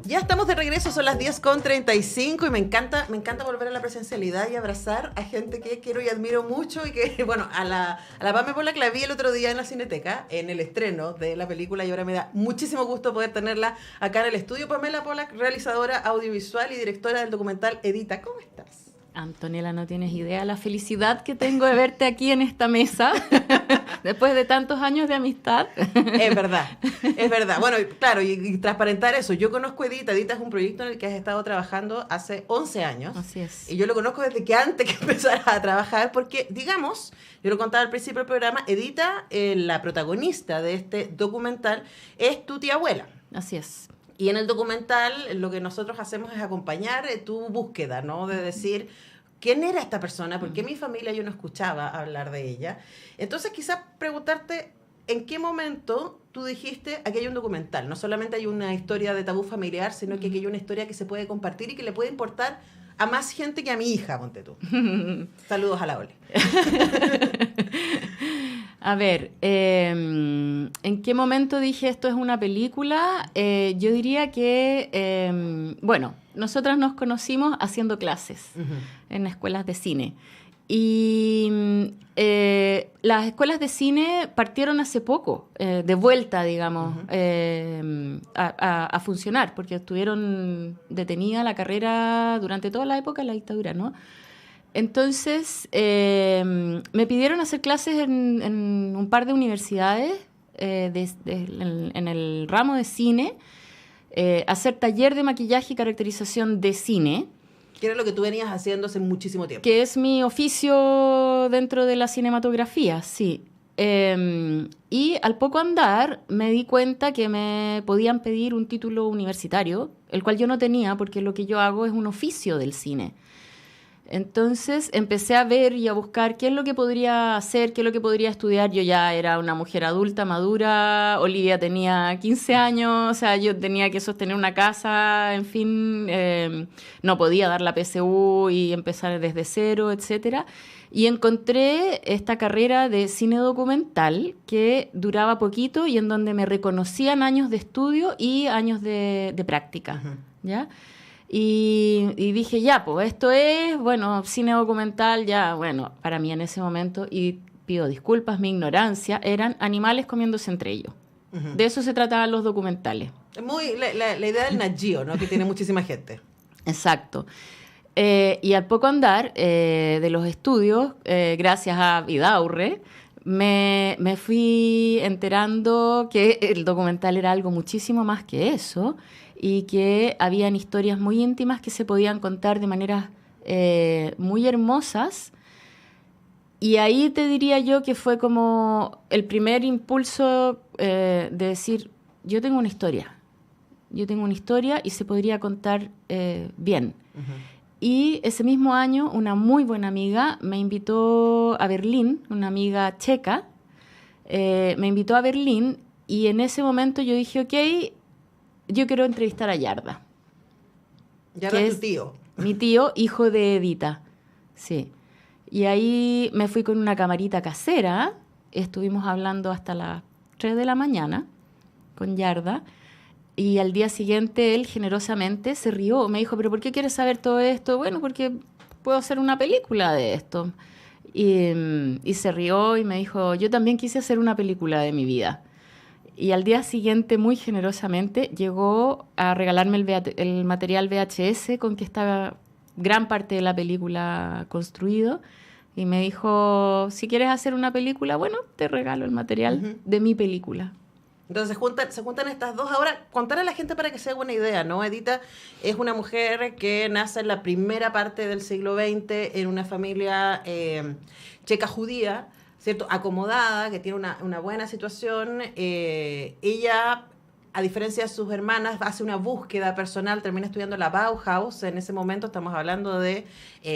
Ya estamos de regreso, son las 10:35 y me encanta volver a la presencialidad y abrazar a gente que quiero y admiro mucho y que, bueno, a la Pame Polak la vi el otro día en la Cineteca, en el estreno de la película, y ahora me da muchísimo gusto poder tenerla acá en el estudio. Pamela Polak, realizadora audiovisual y directora del documental Edita. ¿Cómo estás? Antonella, no tienes idea la felicidad que tengo de verte aquí en esta mesa después de tantos años de amistad. Es verdad. Bueno, claro, y transparentar eso. Yo conozco Edita. Edita es un proyecto en el que has estado trabajando hace 11 años. Así es. Y yo lo conozco desde que antes que empezara a trabajar, porque, digamos, yo lo contaba al principio del programa, Edita, la protagonista de este documental, es tu tía abuela. Así es. Y en el documental lo que nosotros hacemos es acompañar tu búsqueda, ¿no? De decir, ¿quién era esta persona? ¿Por qué mi familia yo no escuchaba hablar de ella? Entonces quizás preguntarte, ¿en qué momento tú dijiste, aquí hay un documental? No solamente hay una historia de tabú familiar, sino que aquí hay una historia que se puede compartir y que le puede importar a más gente que a mi hija, ponte tú. Saludos a la Oli. A ver, ¿en qué momento dije esto es una película? Yo diría que, bueno, nosotras nos conocimos haciendo clases en escuelas de cine. Y las escuelas de cine partieron hace poco, de vuelta, digamos, a funcionar, porque estuvieron detenida la carrera durante toda la época de la dictadura, ¿no? Entonces, me pidieron hacer clases en un par de universidades en el ramo de cine, hacer taller de maquillaje y caracterización de cine. Que era lo que tú venías haciendo hace muchísimo tiempo. Que es mi oficio dentro de la cinematografía, sí. Y al poco andar me di cuenta que me podían pedir un título universitario, el cual yo no tenía porque lo que yo hago es un oficio del cine. Entonces empecé a ver y a buscar qué es lo que podría hacer, qué es lo que podría estudiar. Yo ya era una mujer adulta, madura, Olivia tenía 15 años, o sea, yo tenía que sostener una casa, en fin, no podía dar la PSU y empezar desde cero, etcétera. Y encontré esta carrera de cine documental que duraba poquito y en donde me reconocían años de estudio y años de práctica, ¿ya? Y dije, ya, pues esto es, bueno, cine documental, ya, bueno, para mí en ese momento, y pido disculpas, mi ignorancia, eran animales comiéndose entre ellos. De eso se trataban los documentales. Es muy la idea del Nat Geo, ¿no? Que tiene muchísima gente. Exacto. Y al poco andar de los estudios, gracias a Vidaurre, me fui enterando que el documental era algo muchísimo más que eso, y que habían historias muy íntimas que se podían contar de maneras muy hermosas. Y ahí te diría yo que fue como el primer impulso de decir, yo tengo una historia y se podría contar bien. Y ese mismo año una muy buena amiga me invitó a Berlín, una amiga checa, me invitó a Berlín, y en ese momento yo dije, ok, yo quiero entrevistar a Yarda. Yarda es tu tío. Mi tío, hijo de Edita. Sí. Y ahí me fui con una camarita casera. Estuvimos hablando hasta las 3 de la mañana con Yarda. Y al día siguiente él generosamente se rió. Me dijo, ¿pero por qué quieres saber todo esto? Bueno, porque puedo hacer una película de esto. Y se rió y me dijo, yo también quise hacer una película de mi vida. Y al día siguiente, muy generosamente, llegó a regalarme el material VHS con que estaba gran parte de la película construido. Y me dijo, si quieres hacer una película, bueno, te regalo el material de mi película. Entonces se juntan estas dos. Ahora, contar a la gente para que se haga una idea, ¿no? Edita es una mujer que nace en la primera parte del siglo XX en una familia checa judía, ¿cierto? Acomodada, que tiene una buena situación. Ella a diferencia de sus hermanas, hace una búsqueda personal, termina estudiando la Bauhaus, en ese momento estamos hablando de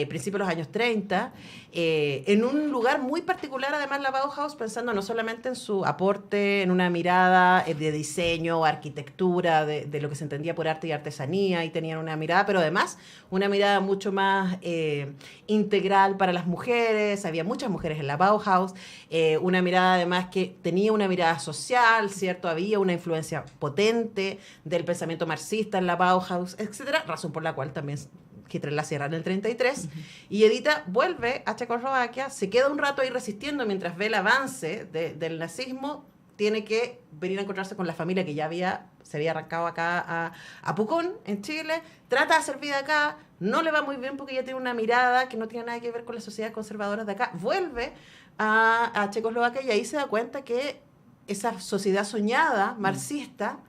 principios de los años 30, en un lugar muy particular, además la Bauhaus, pensando no solamente en su aporte, en una mirada de diseño, arquitectura, de lo que se entendía por arte y artesanía, y tenían una mirada, pero además una mirada mucho más integral para las mujeres, había muchas mujeres en la Bauhaus, una mirada además que tenía una mirada social, ¿cierto? Había una influencia potente del pensamiento marxista en la Bauhaus, etcétera, razón por la cual también Hitler la cierra en el 33, y Edita vuelve a Checoslovaquia, se queda un rato ahí resistiendo mientras ve el avance del nazismo, tiene que venir a encontrarse con la familia que se había arrancado acá a Pucón, en Chile, trata de hacer vida acá, no le va muy bien porque ella tiene una mirada que no tiene nada que ver con las sociedades conservadoras de acá, vuelve a Checoslovaquia y ahí se da cuenta que esa sociedad soñada, marxista,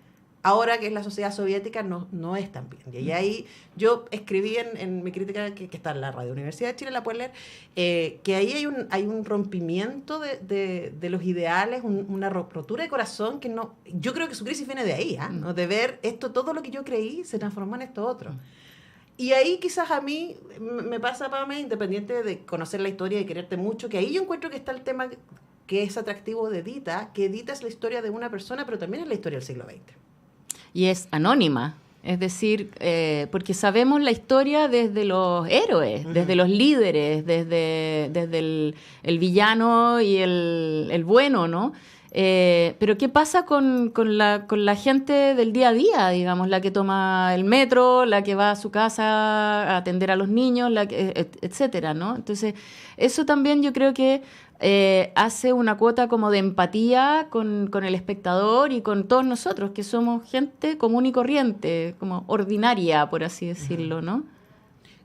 ahora que es la sociedad soviética, no es tan bien. Y ahí yo escribí en mi crítica, que está en la Radio Universidad de Chile, la pueden leer, que ahí hay un rompimiento de los ideales, una rotura de corazón que no... Yo creo que su crisis viene de ahí, ¿no? De ver todo lo que yo creí se transformó en esto otro. Y ahí quizás a mí me pasa, Pame, independiente de conocer la historia y quererte mucho, que ahí yo encuentro que está el tema que es atractivo de Edita, que Edita es la historia de una persona, pero también es la historia del siglo XX. Y es anónima, es decir, porque sabemos la historia desde los héroes, desde los líderes, desde el villano y el bueno, ¿no? Pero ¿qué pasa con la gente del día a día, digamos, la que toma el metro, la que va a su casa a atender a los niños, etcétera, ¿no? Entonces, eso también yo creo que hace una cuota como de empatía con el espectador y con todos nosotros, que somos gente común y corriente, como ordinaria, por así decirlo, ¿no?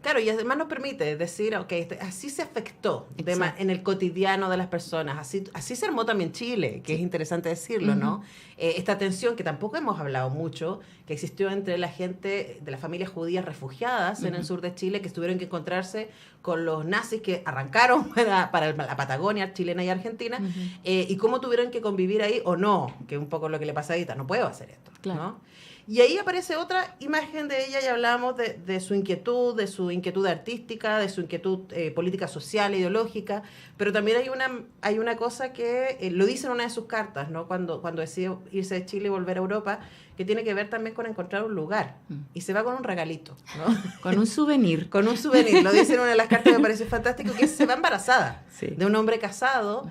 Claro, y además nos permite decir, ok, así se afectó en el cotidiano de las personas, así se armó también Chile, que es interesante decirlo, ¿no? Esta tensión que tampoco hemos hablado mucho, que existió entre la gente de las familias judías refugiadas en el sur de Chile, que tuvieron que encontrarse con los nazis que arrancaron para la Patagonia chilena y argentina, y cómo tuvieron que convivir ahí o no, que es un poco lo que le pasa a Edita, no puedo hacer esto, claro, ¿no? Y ahí aparece otra imagen de ella y hablamos de su inquietud artística, de su inquietud política social, ideológica, pero también hay una cosa que lo dice en una de sus cartas, ¿no? Cuando decide irse de Chile y volver a Europa, que tiene que ver también con encontrar un lugar. Y se va con un regalito, ¿no? Con un souvenir. Con un souvenir, lo dice en una de las cartas, me parece fantástico, que se va embarazada, sí, de un hombre casado.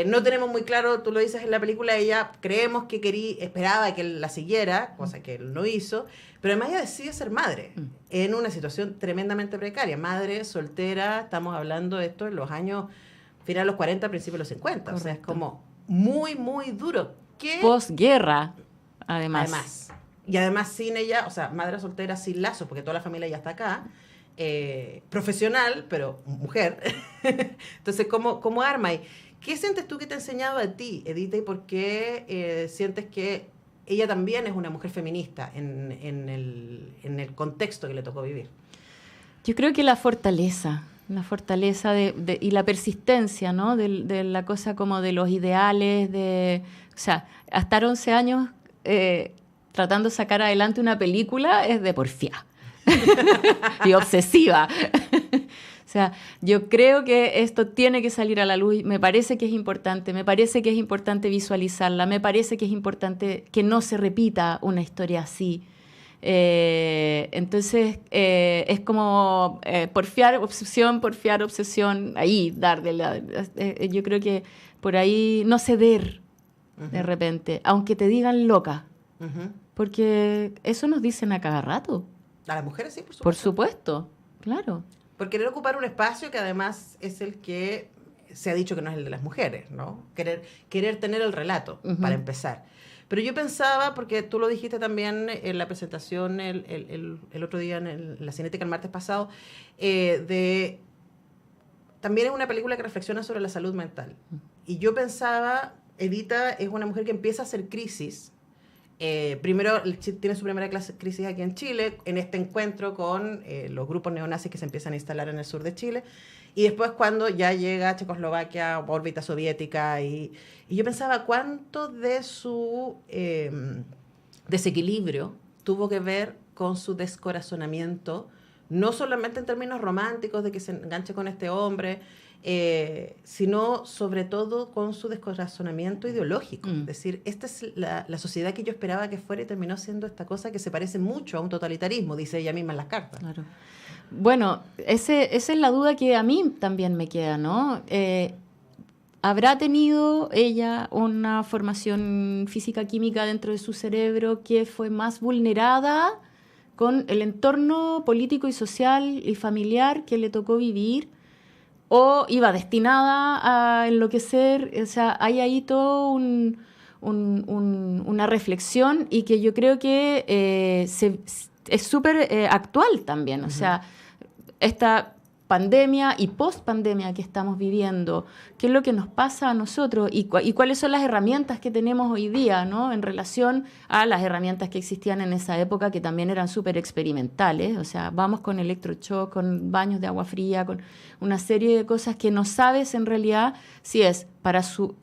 No tenemos muy claro, tú lo dices en la película, ella creemos que esperaba que él la siguiera, cosa que él no hizo, pero además ella decide ser madre en una situación tremendamente precaria, madre soltera, estamos hablando de esto en los años finales de los 40, principios de los 50, correcto. O sea, es como muy, muy duro. Posguerra, además. Y además sin ella, o sea, madre soltera sin lazos, porque toda la familia ya está acá, profesional, pero mujer. Entonces, ¿cómo arma? Y ¿qué sientes tú que te ha enseñado a ti, Edita, y por qué sientes que ella también es una mujer feminista en el contexto que le tocó vivir? Yo creo que la fortaleza y la persistencia, ¿no? De la cosa como de los ideales, o sea, estar 11 años tratando de sacar adelante una película es de porfía y obsesiva. O sea, yo creo que esto tiene que salir a la luz, me parece que es importante visualizarla, me parece que es importante que no se repita una historia así. Entonces, es como porfiar, obsesión, ahí, yo creo que por ahí no ceder de repente, aunque te digan loca, porque eso nos dicen a cada rato. A las mujeres sí, por supuesto. Por supuesto, claro. Por querer ocupar un espacio que además es el que se ha dicho que no es el de las mujeres, ¿no? Querer tener el relato, para empezar. Pero yo pensaba, porque tú lo dijiste también en la presentación el otro día en la Cinética el martes pasado, también es una película que reflexiona sobre la salud mental. Y yo pensaba, Edita es una mujer que empieza a hacer crisis. Primero tiene su primera crisis aquí en Chile, en este encuentro con los grupos neonazis que se empiezan a instalar en el sur de Chile, y después cuando ya llega a Checoslovaquia, órbita soviética, y yo pensaba cuánto de su desequilibrio tuvo que ver con su descorazonamiento, no solamente en términos románticos, de que se enganche con este hombre, sino sobre todo con su descorazonamiento ideológico. Es decir, esta es la sociedad que yo esperaba que fuera y terminó siendo esta cosa que se parece mucho a un totalitarismo, dice ella misma en las cartas. Claro. Bueno, esa es la duda que a mí también me queda, ¿no? ¿Habrá tenido ella una formación física-química dentro de su cerebro que fue más vulnerada con el entorno político y social y familiar que le tocó vivir? ¿O iba destinada a enloquecer? O sea, hay ahí todo una reflexión y que yo creo que es súper actual también. O sea, esta pandemia y post-pandemia que estamos viviendo, qué es lo que nos pasa a nosotros y cuáles son las herramientas que tenemos hoy día, ¿no? En relación a las herramientas que existían en esa época, que también eran súper experimentales. O sea, vamos con electroshock, con baños de agua fría, con una serie de cosas que no sabes en realidad si es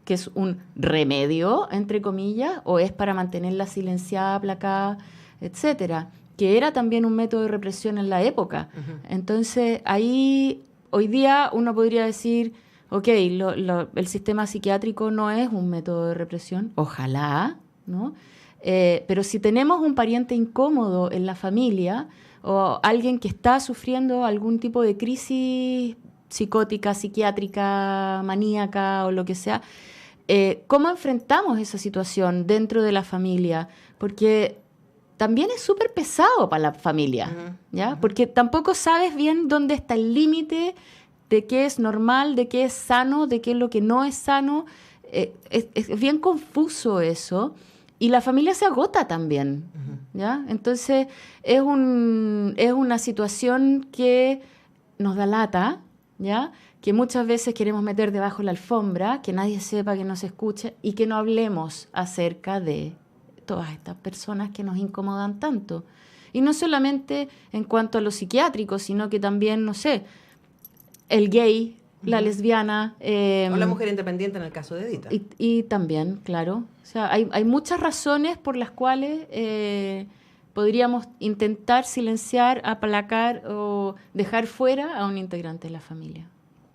que es un remedio, entre comillas, o es para mantenerla silenciada, aplacada, etcétera, que era también un método de represión en la época. Entonces, ahí, hoy día, uno podría decir, ok, el sistema psiquiátrico no es un método de represión, ojalá, ¿no? Pero si tenemos un pariente incómodo en la familia o alguien que está sufriendo algún tipo de crisis psicótica, psiquiátrica, maníaca o lo que sea, ¿cómo enfrentamos esa situación dentro de la familia? Porque también es súper pesado para la familia, ¿ya? Porque tampoco sabes bien dónde está el límite de qué es normal, de qué es sano, de qué es lo que no es sano. Es bien confuso eso. Y la familia se agota también, ¿ya? Entonces, es una situación que nos da lata, ¿ya? Que muchas veces queremos meter debajo de la alfombra, que nadie sepa, que no se escuche, y que no hablemos acerca de todas estas personas que nos incomodan tanto. Y no solamente en cuanto a lo psiquiátrico, sino que también, no sé, el gay, la lesbiana. O la mujer independiente en el caso de Edita. Y también, claro. O sea, hay muchas razones por las cuales podríamos intentar silenciar, aplacar o dejar fuera a un integrante de la familia.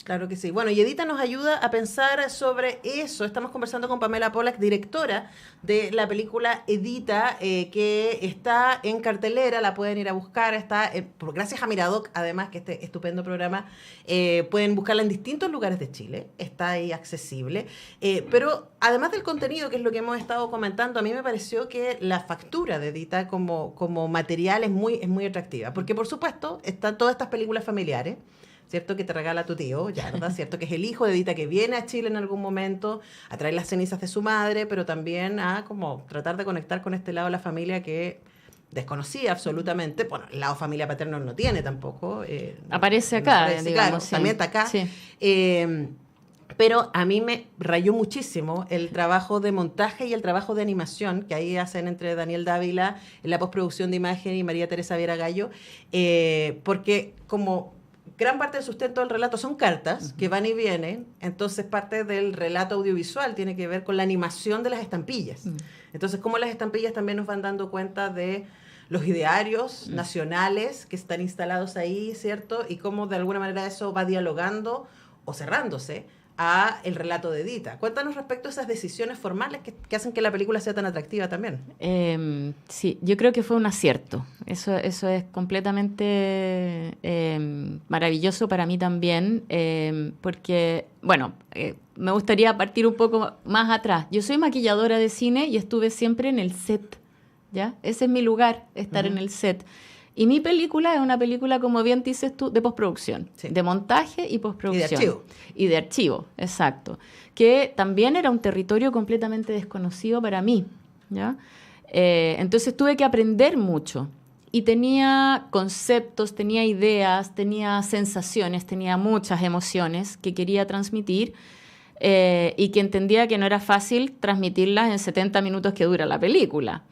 Claro que sí. Bueno, y Edita nos ayuda a pensar sobre eso. Estamos conversando con Pamela Pollack, directora de la película Edita, que está en cartelera, la pueden ir a buscar, está gracias a Miradoc, además, que este estupendo programa, pueden buscarla en distintos lugares de Chile, está ahí accesible. Pero además del contenido, que es lo que hemos estado comentando, a mí me pareció que la factura de Edita como material es muy atractiva, porque por supuesto están todas estas películas familiares, ¿cierto? Que te regala tu tío, Yarda, ¿cierto? Que es el hijo de Edita, que viene a Chile en algún momento a traer las cenizas de su madre, pero también a como tratar de conectar con este lado de la familia que desconocía absolutamente. Bueno, el lado familia paterno no tiene tampoco. Aparece acá, digamos. Claro, sí. también está acá. Sí. Pero a mí me rayó muchísimo el trabajo de montaje y el trabajo de animación que ahí hacen entre Daniel Dávila en la postproducción de imagen y María Teresa Viera Gallo, porque como gran parte del sustento del relato son cartas que van y vienen, entonces parte del relato audiovisual tiene que ver con la animación de las estampillas. Entonces, cómo las estampillas también nos van dando cuenta de los idearios nacionales que están instalados ahí, ¿cierto? Y cómo de alguna manera eso va dialogando o cerrándose a el relato de Edita. Cuéntanos respecto a esas decisiones formales que hacen que la película sea tan atractiva también. Sí, yo creo que fue un acierto. Eso es completamente maravilloso para mí también, porque, bueno, me gustaría partir un poco más atrás. Yo soy maquilladora de cine y estuve siempre en el set, ¿ya? Ese es mi lugar, estar en el set. Y mi película es una película, como bien dices tú, de postproducción, de montaje y postproducción. Y de archivo. Y de archivo, exacto. Que también era un territorio completamente desconocido para mí, ¿ya? Entonces tuve que aprender mucho. Y tenía conceptos, tenía ideas, tenía sensaciones, tenía muchas emociones que quería transmitir y que entendía que no era fácil transmitirlas en 70 minutos que dura la película.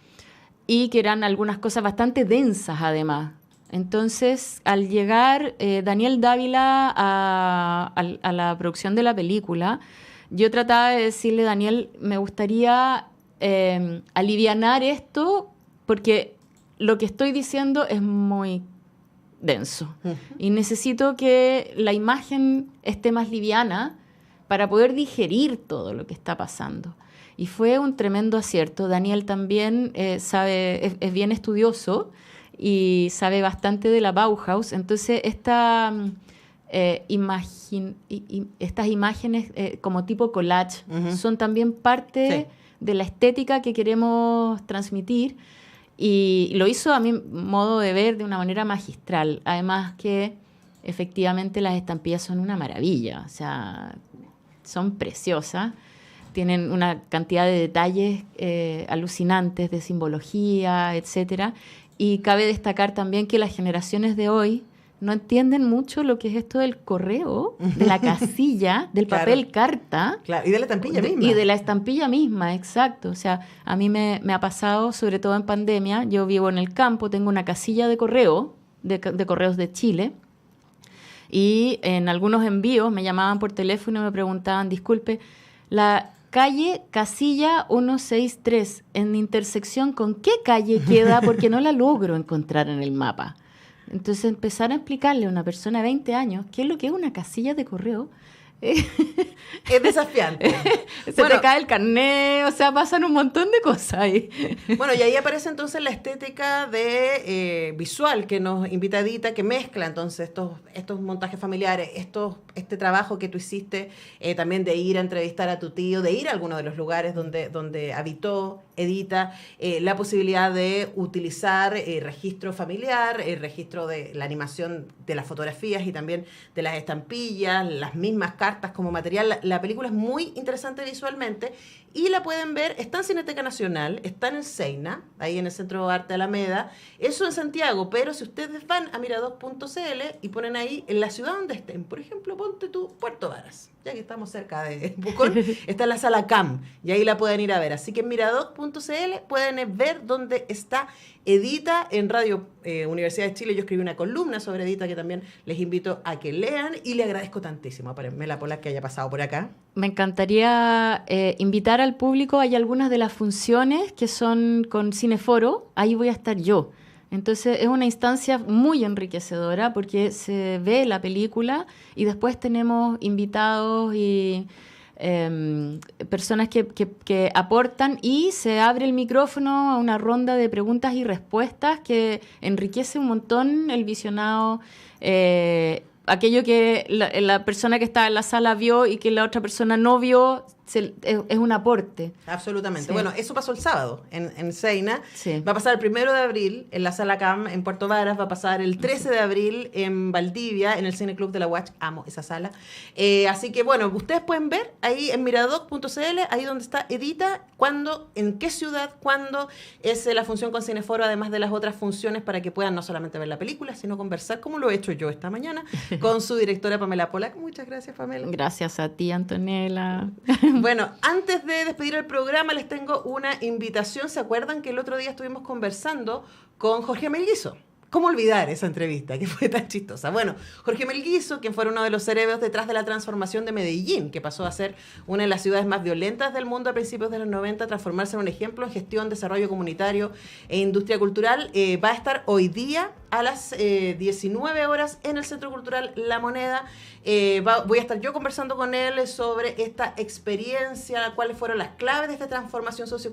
Y que eran algunas cosas bastante densas, además. Entonces, al llegar Daniel Dávila a la producción de la película, yo trataba de decirle, Daniel, me gustaría alivianar esto porque lo que estoy diciendo es muy denso. Ujú. Y necesito que la imagen esté más liviana para poder digerir todo lo que está pasando. Y fue un tremendo acierto. Daniel también sabe, es bien estudioso y sabe bastante de la Bauhaus. Entonces, estas imágenes como tipo collage Ujú. son también parte de la estética que queremos transmitir. Y lo hizo a mi modo de ver de una manera magistral. Además que efectivamente las estampillas son una maravilla. O sea, son preciosas. Tienen una cantidad de detalles alucinantes, de simbología, etcétera. Y cabe destacar también que las generaciones de hoy no entienden mucho lo que es esto del correo, de la casilla, del Claro. papel carta. Claro, y de la estampilla misma. Y de la estampilla misma, exacto. O sea, a mí me ha pasado, sobre todo en pandemia, yo vivo en el campo, tengo una casilla de correo, de Correos de Chile, y en algunos envíos me llamaban por teléfono y me preguntaban, disculpe, la calle Casilla 163, ¿en intersección con qué calle queda? Porque no la logro encontrar en el mapa. Entonces empezar a explicarle a una persona de 20 años qué es lo que es una casilla de correo. Es desafiante. Se Bueno, te cae el carnet, o sea, pasan un montón de cosas ahí. Bueno, y ahí aparece entonces la estética de visual que nos invita Edita, que mezcla entonces estos montajes familiares, este trabajo que tú hiciste también de ir a entrevistar a tu tío, de ir a alguno de los lugares donde habitó Edita, la posibilidad de utilizar registro familiar, el registro de la animación de las fotografías y también de las estampillas, las mismas cartas como material. La película es muy interesante visualmente y la pueden ver, está en Cineteca Nacional, está en el Seina, ahí en el Centro de Arte Alameda, eso en Santiago, pero si ustedes van a mirador.cl y ponen ahí en la ciudad donde estén, por ejemplo, ponte tú Puerto Varas, ya que estamos cerca de Pucón, está en la sala CAM y ahí la pueden ir a ver, así que en mirador.cl pueden ver dónde está Edita. En Radio Universidad de Chile yo escribí una columna sobre Edita que también les invito a que lean y le agradezco tantísimo a Pamela Pola que haya pasado por acá. Me encantaría invitar al público. Hay algunas de las funciones que son con Cineforo, ahí voy a estar yo. Entonces es una instancia muy enriquecedora porque se ve la película y después tenemos invitados y personas que aportan y se abre el micrófono a una ronda de preguntas y respuestas que enriquece un montón el visionado. Aquello que la persona que está en la sala vio y que la otra persona no vio, es un aporte. Absolutamente. Sí. Bueno, eso pasó el sábado en Seina. Sí. Va a pasar el 1 de abril en la Sala CAM en Puerto Varas. Va a pasar el 13 de abril en Valdivia, en el Cine Club de la UACH. Amo esa sala. Así que, bueno, ustedes pueden ver ahí en miradoc.cl, ahí donde está Edita, cuándo, en qué ciudad, cuándo es la función con Cineforo, además de las otras funciones, para que puedan no solamente ver la película, sino conversar, como lo he hecho yo esta mañana, con su directora Pamela Pola. Muchas gracias, Pamela. Gracias a ti, Antonella. Bueno, antes de despedir el programa les tengo una invitación. ¿Se acuerdan que el otro día estuvimos conversando con Jorge Melguizo? ¿Cómo olvidar esa entrevista que fue tan chistosa? Bueno, Jorge Melguizo, quien fue uno de los cerebros detrás de la transformación de Medellín, que pasó a ser una de las ciudades más violentas del mundo a principios de los 90, transformarse en un ejemplo en gestión, desarrollo comunitario e industria cultural, va a estar hoy día a las 19 horas en el Centro Cultural La Moneda. Voy a estar yo conversando con él sobre esta experiencia, cuáles fueron las claves de esta transformación sociocultural